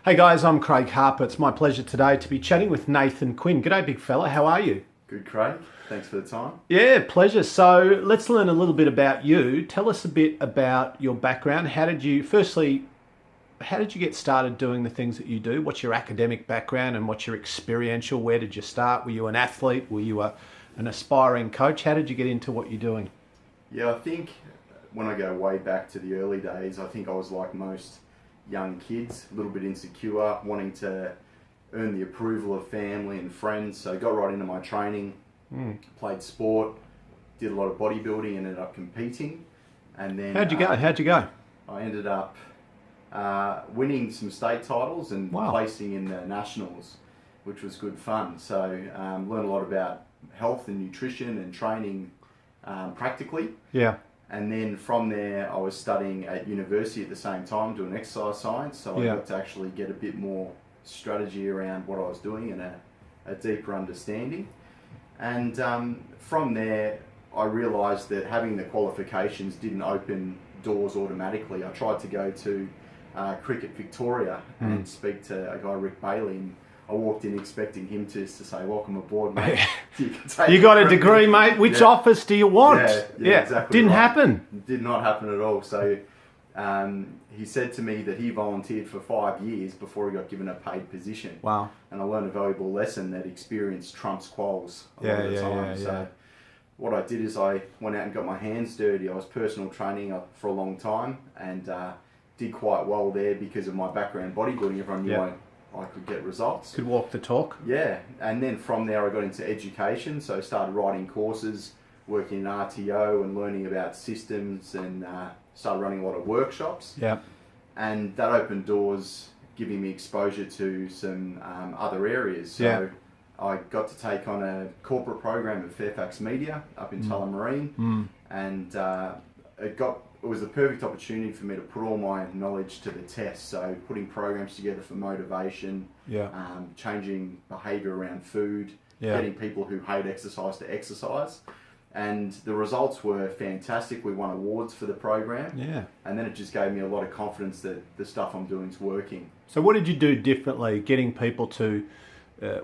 Hey guys, I'm Craig Harper. It's my pleasure today to be chatting with Nathan Quinn. G'day, big fella. How are you? Good, Craig. Thanks for the time. Yeah, pleasure. So let's learn a little bit about you. Tell us a bit about your background. How did you get started doing the things that you do? What's your academic background and what's your experiential? Where did you start? Were you an athlete? Were you an aspiring coach? How did you get into what you're doing? Yeah, I think when I go way back to the early days, I think I was like most young kids, a little bit insecure, wanting to earn the approval of family and friends. So I got right into my training, played sport, did a lot of bodybuilding, ended up competing. And then How'd you go? I ended up winning some state titles and placing in the nationals, which was good fun. So learned a lot about health and nutrition and training practically. Yeah. And then from there, I was studying at university at the same time, doing exercise science. So I got to actually get a bit more strategy around what I was doing and a deeper understanding. And from there, I realised that having the qualifications didn't open doors automatically. I tried to go to Cricket Victoria and speak to a guy, Rick Bailey, and I walked in expecting him to say, "Welcome aboard, mate. You got a degree, mate. Which office do you want?" Yeah, exactly. Didn't happen. Did not happen at all. So he said to me that he volunteered for 5 years before he got given a paid position. Wow. And I learned a valuable lesson that experience trumps quals a lot of the time. So what I did is I went out and got my hands dirty. I was personal training for a long time and did quite well there because of my background bodybuilding. Everyone knew I could get results. Could walk the talk. Yeah, and then from there I got into education, so I started writing courses, working in RTO and learning about systems and started running a lot of workshops. Yeah. And that opened doors, giving me exposure to some other areas. So I got to take on a corporate program at Fairfax Media up in Tullamarine, and it was the perfect opportunity for me to put all my knowledge to the test. So putting programs together for motivation, changing behaviour around food, getting people who hate exercise to exercise. And the results were fantastic. We won awards for the program. Yeah. And then it just gave me a lot of confidence that the stuff I'm doing is working. So what did you do differently, getting people to...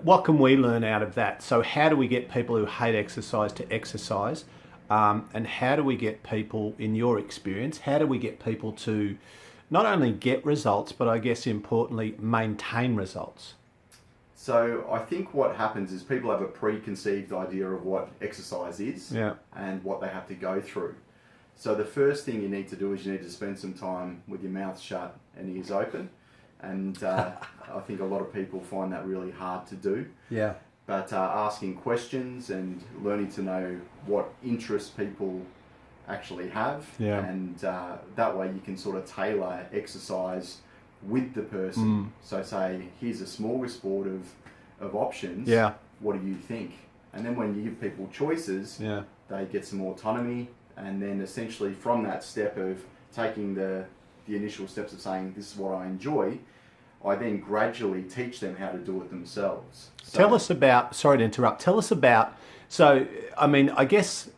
what can we learn out of that? So how do we get people who hate exercise to exercise? And how do we get people, in your experience, how do we get people to not only get results, but I guess importantly, maintain results? So I think what happens is people have a preconceived idea of what exercise is and what they have to go through. So the first thing you need to do is you need to spend some time with your mouth shut and ears open. And I think a lot of people find that really hard to do. Yeah. But asking questions and learning to know what interests people actually have. Yeah. And that way you can sort of tailor exercise with the person. So say, here's a smorgasbord of options. Yeah. What do you think? And then when you give people choices, they get some autonomy. And then essentially from that step of taking the initial steps of saying, this is what I enjoy, I then gradually teach them how to do it themselves. So, tell us about, sorry to interrupt, so, I mean, I guess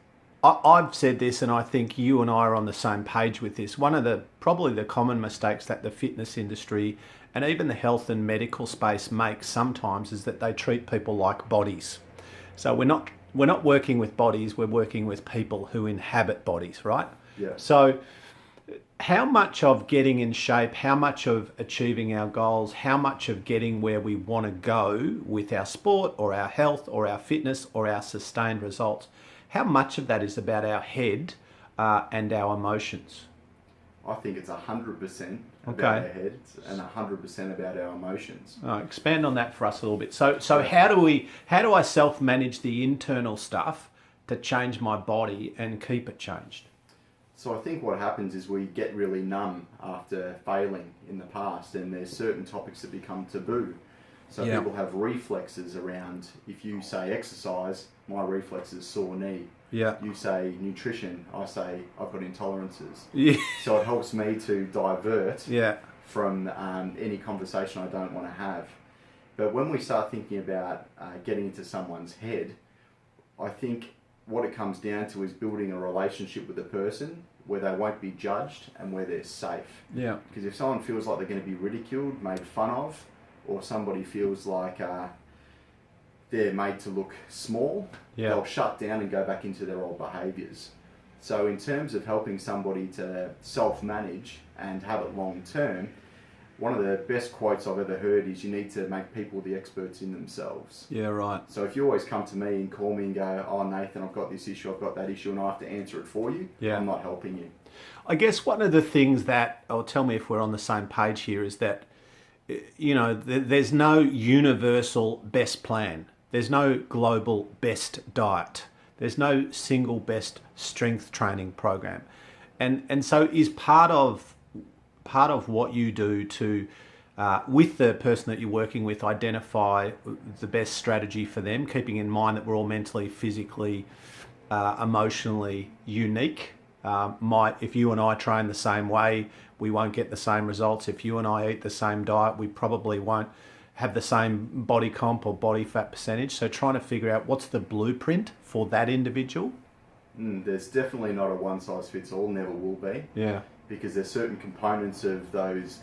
I've said this and I think you and I are on the same page with this. One of probably the common mistakes that the fitness industry and even the health and medical space makes sometimes is that they treat people like bodies. So we're not working with bodies, we're working with people who inhabit bodies, right? Yeah. So how much of getting in shape, how much of achieving our goals, how much of getting where we want to go with our sport or our health or our fitness or our sustained results, how much of that is about our head and our emotions? I think it's 100% about our heads and 100% about our emotions. Expand on that for us a little bit. So how do I self-manage the internal stuff to change my body and keep it changed? So I think what happens is we get really numb after failing in the past, and there's certain topics that become taboo. So people have reflexes around, if you say exercise, my reflex is sore knee. Yeah. You say nutrition, I say I've got intolerances. Yeah. So it helps me to divert from any conversation I don't want to have. But when we start thinking about getting into someone's head, I think what it comes down to is building a relationship with the person where they won't be judged and where they're safe. Yeah. Because if someone feels like they're going to be ridiculed, made fun of, or somebody feels like they're made to look small, they'll shut down and go back into their old behaviours. So in terms of helping somebody to self-manage and have it long term, one of the best quotes I've ever heard is you need to make people the experts in themselves. Yeah, right. So if you always come to me and call me and go, oh, Nathan, I've got this issue, I've got that issue, and I have to answer it for you, I'm not helping you. I guess one of the things that, or tell me if we're on the same page here, is that, you know, there's no universal best plan. There's no global best diet. There's no single best strength training program. And so is part of what you do to, with the person that you're working with, identify the best strategy for them, keeping in mind that we're all mentally, physically, emotionally unique. If you and I train the same way, we won't get the same results. If you and I eat the same diet, we probably won't have the same body comp or body fat percentage. So trying to figure out what's the blueprint for that individual. There's definitely not a one size fits all, never will be. Yeah. Because there's certain components of those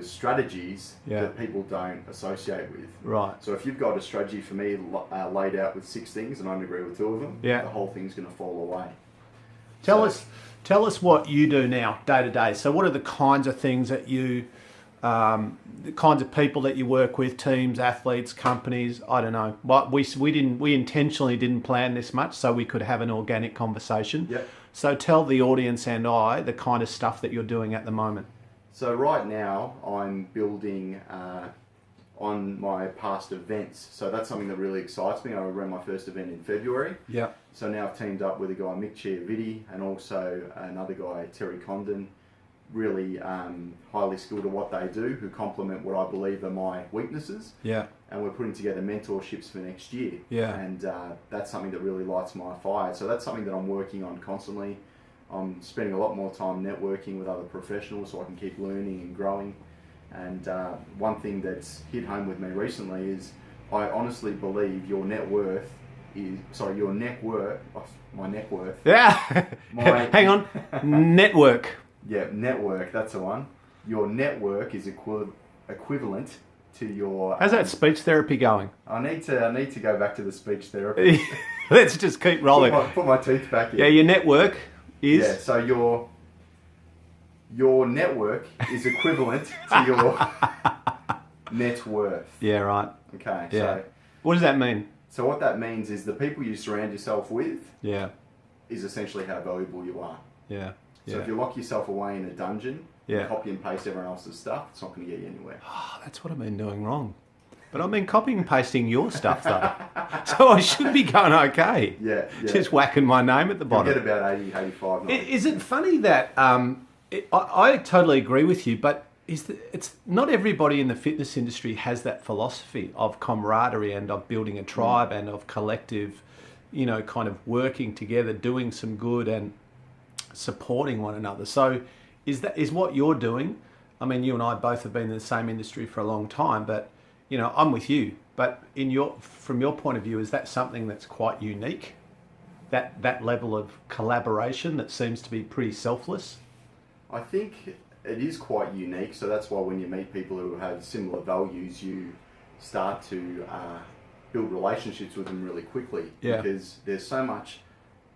strategies that people don't associate with. Right. So if you've got a strategy for me laid out with 6 things and I only agree with 2 of them, the whole thing's going to fall away. Tell us what you do now, day to day. So what are the kinds of things that you, the kinds of people that you work with, teams, athletes, companies? I don't know. But we intentionally didn't plan this much so we could have an organic conversation. Yep. So tell the audience and I the kind of stuff that you're doing at the moment. So right now I'm building on my past events. So that's something that really excites me. I ran my first event in February. Yeah. So now I've teamed up with a guy, Mick Chiaviti, and also another guy, Terry Condon, really highly skilled at what they do, who complement what I believe are my weaknesses. Yeah. And we're putting together mentorships for next year. Yeah. And that's something that really lights my fire. So that's something that I'm working on constantly. I'm spending a lot more time networking with other professionals so I can keep learning and growing. And one thing that's hit home with me recently is I honestly believe your net worth is, my net worth. Yeah. Hang on. Network. Yeah, network, that's the one. Your network is equivalent to your... How's that speech therapy going? I need to go back to the speech therapy. Let's just keep rolling. Put my teeth back in. Yeah, your network is... Yeah, so your network is equivalent to your net worth. Yeah, right. Okay, yeah. So... What does that mean? So what that means is the people you surround yourself with is essentially how valuable you are. Yeah. So if you lock yourself away in a dungeon and copy and paste everyone else's stuff, it's not going to get you anywhere. Oh, that's what I've been doing wrong. But I've been copying and pasting your stuff though. So I should be going okay. Yeah. Just whacking my name at the bottom. You get about 80, 85. 90. Is it funny that, I totally agree with you, but it's not everybody in the fitness industry has that philosophy of camaraderie and of building a tribe and of collective, kind of working together, doing some good and supporting one another. So is what you're doing? I mean, you and I both have been in the same industry for a long time, but I'm with you. But from your point of view, is that something that's quite unique? That level of collaboration that seems to be pretty selfless? I think it is quite unique. So that's why when you meet people who have similar values, you start to build relationships with them really quickly. Yeah. Because there's so much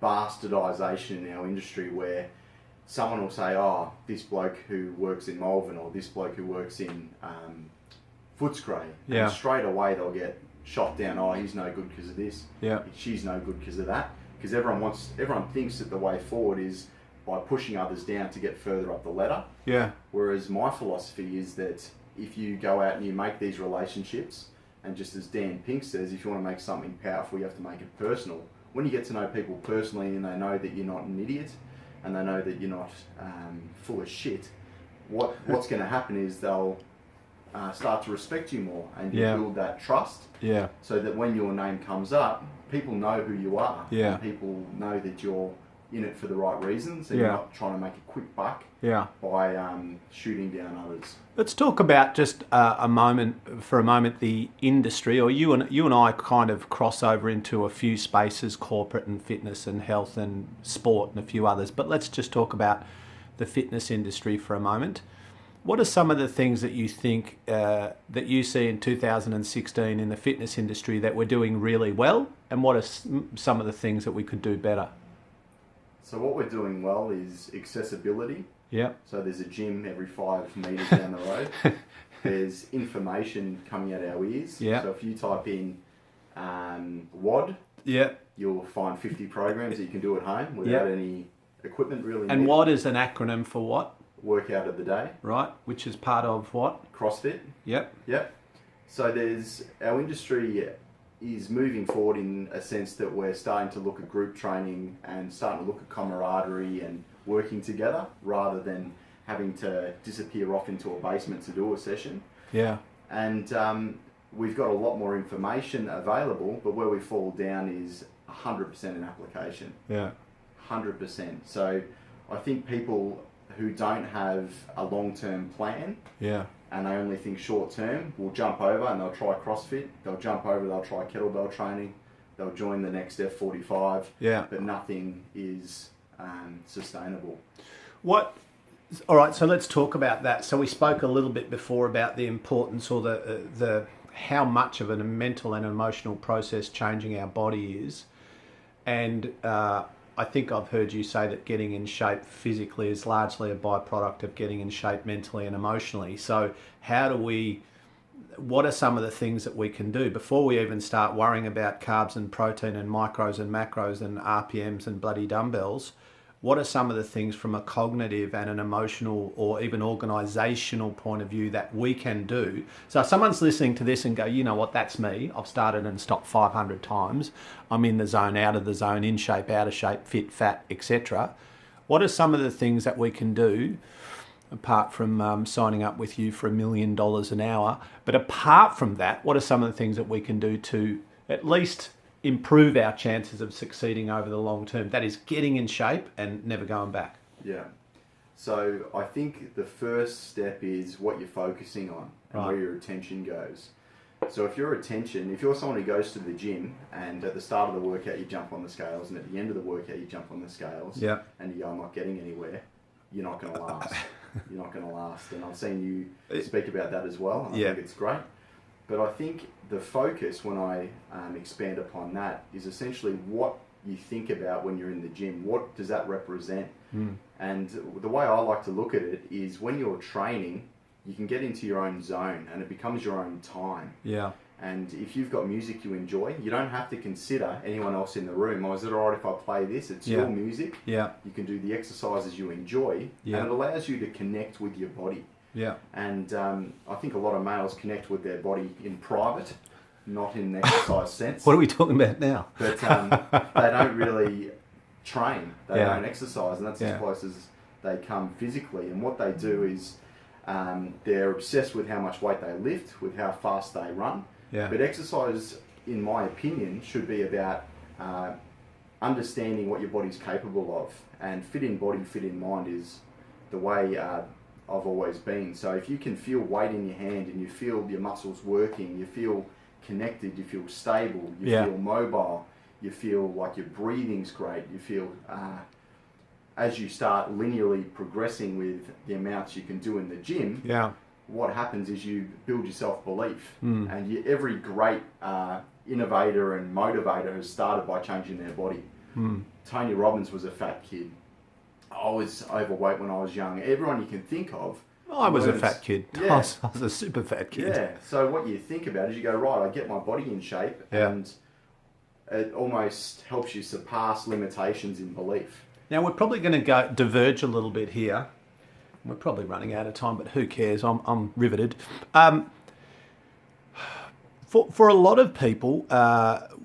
bastardisation in our industry where someone will say, oh, this bloke who works in Malvern or this bloke who works in Footscray. Yeah. And straight away they'll get shot down. Oh, he's no good because of this. Yeah. She's no good because of that. Because everyone thinks that the way forward is by pushing others down to get further up the ladder. Yeah. Whereas my philosophy is that if you go out and you make these relationships, and just as Dan Pink says, if you want to make something powerful, you have to make it personal. When you get to know people personally and they know that you're not an idiot and they know that you're not full of shit, what's going to happen is they'll start to respect you more and you build that trust. Yeah. So that when your name comes up, people know who you are. Yeah. And people know that you're Yeah. in it for the right reasons, and Yeah. you're not trying to make a quick buck Yeah. by shooting down others. Let's talk about just a moment the industry, or you and I kind of cross over into a few spaces, corporate and fitness and health and sport and a few others. But let's just talk about the fitness industry for a moment. What are some of the things that you think that you see in 2016 in the fitness industry that we're doing really well, and what are some of the things that we could do better? So what we're doing well is accessibility. Yeah. So there's a gym every 5 metres down the road. There's information coming out our ears. Yeah. So if you type in WOD, Yeah. you'll find 50 programs that you can do at home without any equipment really. And needed. WOD is an acronym for what? Workout of the day. Right, which is part of what? CrossFit. Yep. Yep. So our industry is moving forward in a sense that we're starting to look at group training and starting to look at camaraderie and working together rather than having to disappear off into a basement to do a session. Yeah. And we've got a lot more information available, but where we fall down is 100% in application. Yeah. 100%. So I think people who don't have a long-term plan, Yeah. and they only think short-term, will jump over and they'll try CrossFit, they'll jump over, they'll try kettlebell training, they'll join the next F45, Yeah. but nothing is sustainable. All right, so let's talk about that. So we spoke a little bit before about the importance, or the how much of a mental and emotional process changing our body is, and I think I've heard you say that getting in shape physically is largely a byproduct of getting in shape mentally and emotionally. So what are some of the things that we can do before we even start worrying about carbs and protein and micros and macros and RPMs and bloody dumbbells? What are some of the things from a cognitive and an emotional or even organisational point of view that we can do? So if someone's listening to this and go, you know what, that's me. I've started and stopped 500 times. I'm in the zone, out of the zone, in shape, out of shape, fit, fat, etc. What are some of the things that we can do, apart from signing up with you for $1 million an hour? But apart from that, what are some of the things that we can do to at least improve our chances of succeeding over the long term? That is getting in shape and never going back. Yeah. So I think the first step is what you're focusing on and where your attention goes. So if you're someone who goes to the gym and at the start of the workout you jump on the scales and at the end of the workout you jump on the scales, and you go, I'm not getting anywhere, you're not going to last. You're not going to last. And I've seen you speak about that as well, and I think it's great. But I think the focus, when I expand upon that, is essentially what you think about when you're in the gym. What does that represent? And the way I like to look at it is when you're training, you can get into your own zone and it becomes your own time. Yeah. And if you've got music you enjoy, you don't have to consider anyone else in the room. Oh, is it all right if I play this? It's your music. Yeah. You can do the exercises you enjoy, and it allows you to connect with your body. Yeah. And I think a lot of males connect with their body in private, not in an exercise sense. What are we talking about now? But they don't really train. They don't exercise, and that's as close as they come physically. And what they do is they're obsessed with how much weight they lift, with how fast they run. Yeah. But exercise, in my opinion, should be about understanding what your body's capable of. And fit in body, fit in mind is the way I've always been. So if you can feel weight in your hand and you feel your muscles working, you feel connected, you feel stable, you feel mobile, you feel like your breathing's great, you feel as you start linearly progressing with the amounts you can do in the gym, what happens is you build your self-belief. And every great innovator and motivator has started by changing their body. Tony Robbins was a fat kid. I was overweight when I was young. Everyone you can think of. I was a fat kid. Yeah. I was a super fat kid. Yeah. So what you think about is you go, right, I get my body in shape, and it almost helps you surpass limitations in belief. Now we're probably going to diverge a little bit here. We're probably running out of time, but who cares? I'm riveted. For a lot of people,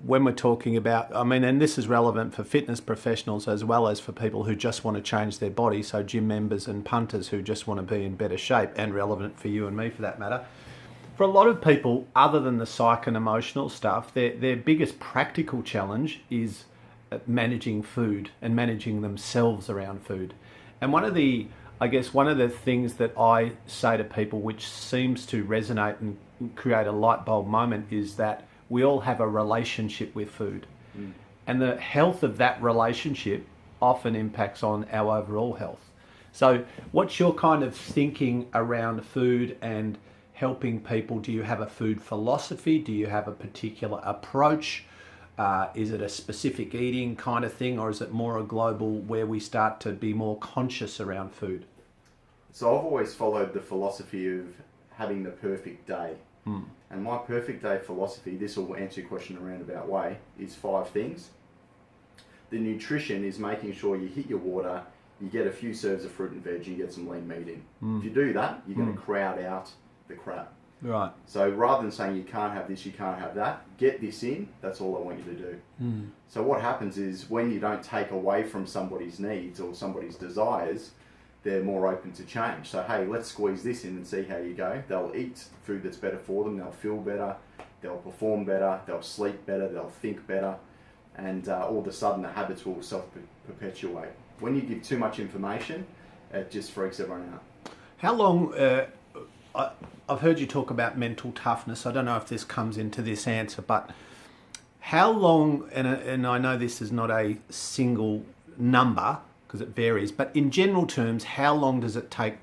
when we're talking about, and this is relevant for fitness professionals as well as for people who just want to change their body, so gym members and punters who just want to be in better shape, and relevant for you and me for that matter. For a lot of people, other than the psych and emotional stuff, their biggest practical challenge is managing food and managing themselves around food. And one of the things that I say to people, which seems to resonate and create a light bulb moment, is that we all have a relationship with food. And the health of that relationship often impacts on our overall health. So what's your kind of thinking around food and helping people? Do you have a food philosophy? Do you have a particular approach? Is it a specific eating kind of thing, or is it more a global where we start to be more conscious around food? So I've always followed the philosophy of having the perfect day. And my perfect day philosophy, this will answer your question in a roundabout way, is 5 things. The nutrition is making sure you hit your water, you get a few serves of fruit and veg, you get some lean meat in. If you do that, you're going to crowd out the crap. Right. So rather than saying you can't have this, you can't have that, get this in, that's all I want you to do. So what happens is when you don't take away from somebody's needs or somebody's desires, they're more open to change. So, hey, let's squeeze this in and see how you go. They'll eat food that's better for them, they'll feel better, they'll perform better, they'll sleep better, they'll think better, and all of a sudden the habits will self-perpetuate. When you give too much information, it just freaks everyone out. How long, I've heard you talk about mental toughness. I don't know if this comes into this answer, but how long, and I know this is not a single number, because it varies, but in general terms, how long does it take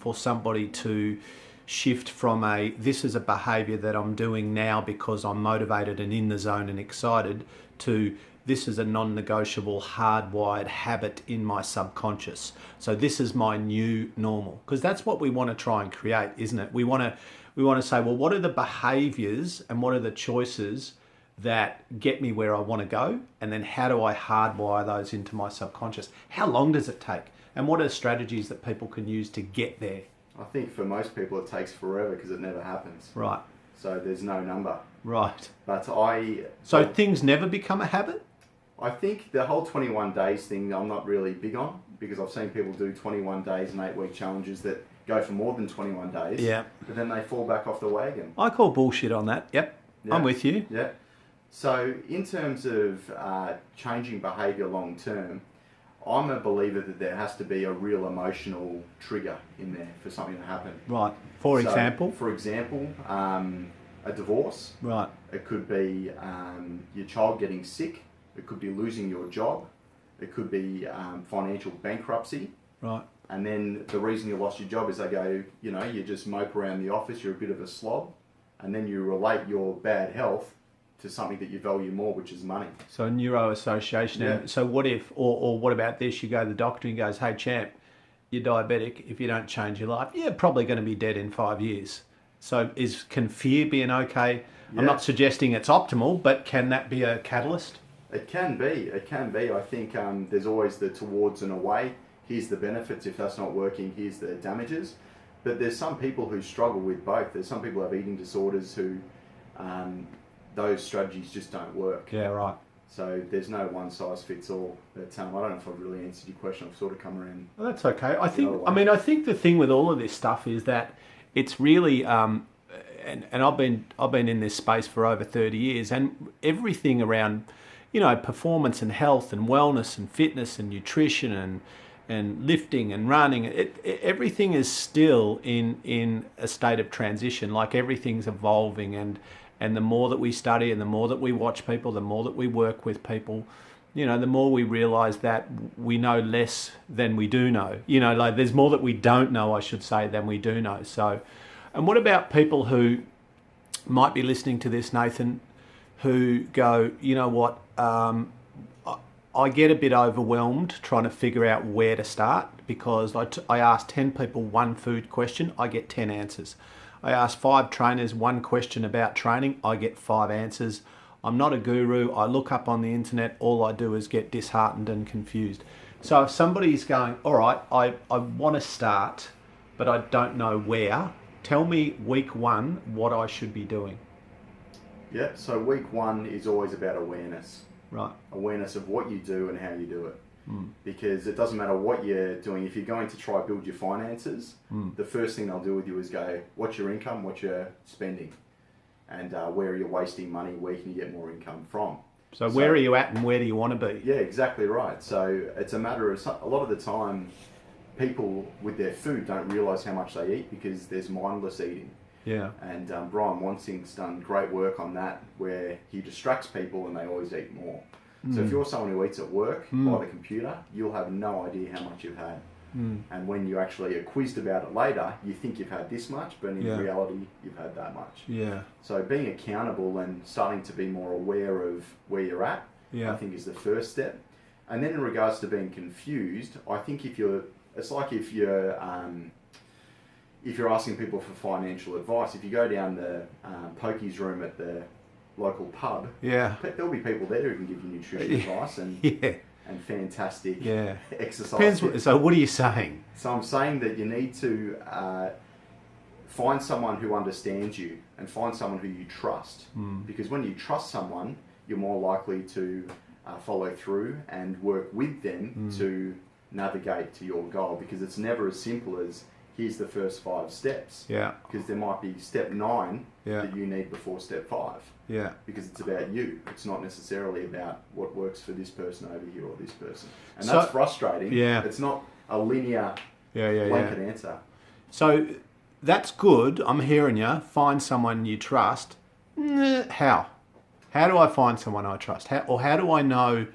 for somebody to shift from this is a behaviour that I'm doing now because I'm motivated and in the zone and excited, to this is a non-negotiable hardwired habit in my subconscious. So this is my new normal, because that's what we want to try and create, isn't it? We want to say, well, what are the behaviours and what are the choices that get me where I want to go, and then how do I hardwire those into my subconscious? How long does it take, and what are strategies that people can use to get there? I think for most people it takes forever because it never happens. Right. So there's no number. Right. But So things never become a habit? I think the whole 21 days thing I'm not really big on, because I've seen people do 21 days and 8-week challenges that go for more than 21 days. Yeah. But then they fall back off the wagon. I call bullshit on that. Yep. I'm with you. Yeah. So in terms of changing behaviour long term, I'm a believer that there has to be a real emotional trigger in there for something to happen. Right. For example? For example, a divorce. Right. It could be your child getting sick. It could be losing your job. It could be financial bankruptcy. Right. And then the reason you lost your job is they go, you just mope around the office, you're a bit of a slob, and then you relate your bad health to something that you value more, which is money. So neuroassociation. Yeah. So what if, or what about this? You go to the doctor and he goes, hey champ, you're diabetic. If you don't change your life, you're probably going to be dead in 5 years. So can fear be an okay? Yeah. I'm not suggesting it's optimal, but can that be a catalyst? It can be. I think there's always the towards and away. Here's the benefits. If that's not working, here's the damages. But there's some people who struggle with both. There's some people who have eating disorders who those strategies just don't work. Yeah, right. So there's no one size fits all. But I don't know if I've really answered your question. I've sort of come around. Well, that's okay. I think the thing with all of this stuff is that it's really, and I've been in this space for over 30 years, and everything around, performance and health and wellness and fitness and nutrition and lifting and running, everything is still in a state of transition. Like everything's evolving, and the more that we study and the more that we watch people, the more that we work with people, the more we realise that we know less than we do know. Like there's more that we don't know, I should say, than we do know. So, and what about people who might be listening to this, Nathan, who go, you know what, I get a bit overwhelmed trying to figure out where to start, because I ask 10 people one food question, I get 10 answers. I ask 5 trainers one question about training, I get 5 answers. I'm not a guru. I look up on the internet, all I do is get disheartened and confused. So if somebody's going, all right, I want to start, but I don't know where, tell me week 1 what I should be doing. Yeah, so week 1 is always about awareness. Right. Awareness of what you do and how you do it. Because it doesn't matter what you're doing. If you're going to try build your finances, the first thing they'll do with you is go, what's your income, what's your spending? And where are you wasting money, where can you get more income from? So where are you at and where do you want to be? Yeah, exactly right. So it's a matter of, a lot of the time, people with their food don't realise how much they eat because there's mindless eating. Yeah. And Brian Wansing's done great work on that, where he distracts people and they always eat more. So if you're someone who eats at work by the computer, you'll have no idea how much you've had. And when you actually are quizzed about it later, you think you've had this much, but in reality, you've had that much. Yeah. So being accountable and starting to be more aware of where you're at, I think is the first step. And then in regards to being confused, I think it's like if you're asking people for financial advice, if you go down the pokies room at the local pub, there'll be people there who can give you nutrition advice and fantastic exercise. So what are you saying? So I'm saying that you need to find someone who understands you and find someone who you trust. Because when you trust someone, you're more likely to follow through and work with them to navigate to your goal, because it's never as simple as here's the first 5 steps. Yeah. Because there might be step 9 that you need before step 5. Yeah. Because it's about you. It's not necessarily about what works for this person over here or this person. And that's frustrating. Yeah. It's not a linear blanket answer. So that's good. I'm hearing you. Find someone you trust. How? How do I find someone I trust? How do I know,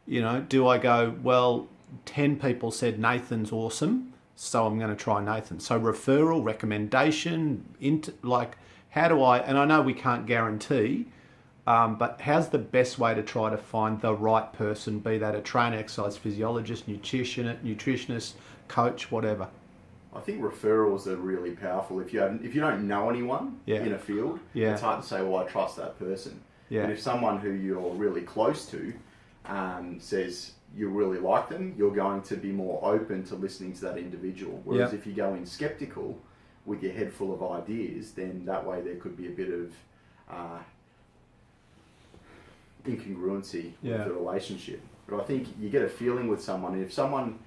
do I go, well, 10 people said Nathan's awesome, so I'm going to try Nathan. So referral, recommendation, how do I, and I know we can't guarantee, but how's the best way to try to find the right person, be that a trainer, exercise physiologist, nutritionist, coach, whatever? I think referrals are really powerful. If you don't know anyone in a field, it's hard to say, well, I trust that person. Yeah. But if someone who you're really close to says you really like them, you're going to be more open to listening to that individual. Whereas if you go in skeptical with your head full of ideas, then that way there could be a bit of incongruency with the relationship. But I think you get a feeling with someone, and if someone,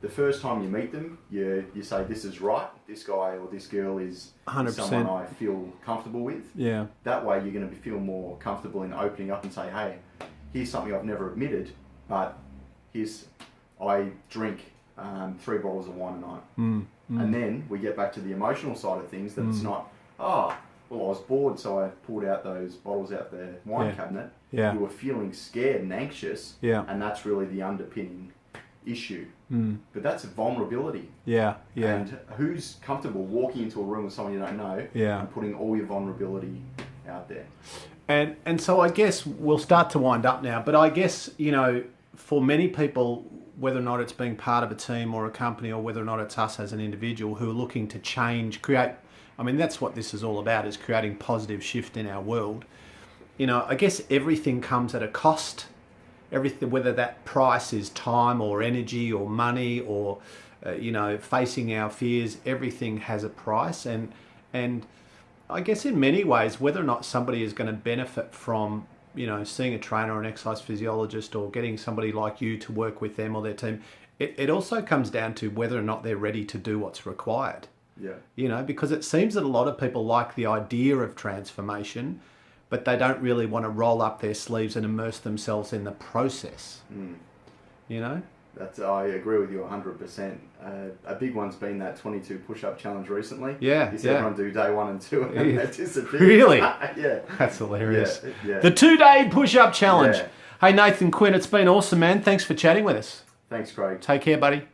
the first time you meet them, you say, this is right, this guy or this girl is 100%. Someone I feel comfortable with. Yeah. That way you're going to feel more comfortable in opening up and say, hey, here's something I've never admitted, but I drink 3 bottles of wine a night. And then we get back to the emotional side of things, that it's not, well, I was bored, so I pulled out those bottles out the wine cabinet. Yeah. You were feeling scared and anxious, and that's really the underpinning issue. But that's a vulnerability. Yeah. And who's comfortable walking into a room with someone you don't know and putting all your vulnerability out there? And so I guess we'll start to wind up now, but I guess, for many people, whether or not it's being part of a team or a company, or whether or not it's us as an individual who are looking to change, that's what this is all about, is creating positive shift in our world. I guess everything comes at a cost. Everything, whether that price is time or energy or money or, facing our fears, everything has a price. And I guess in many ways, whether or not somebody is going to benefit from, seeing a trainer or an exercise physiologist or getting somebody like you to work with them or their team, it also comes down to whether or not they're ready to do what's required. Yeah. Because it seems that a lot of people like the idea of transformation, but they don't really want to roll up their sleeves and immerse themselves in the process. I agree with you 100%. A big one's been that 22 push-up challenge recently. Yeah, you see everyone do day 1 and 2 and they disappear. Really? Yeah. That's hilarious. Yeah. The 2-day push-up challenge. Yeah. Hey, Nathan, Quinn, it's been awesome, man. Thanks for chatting with us. Thanks, Craig. Take care, buddy.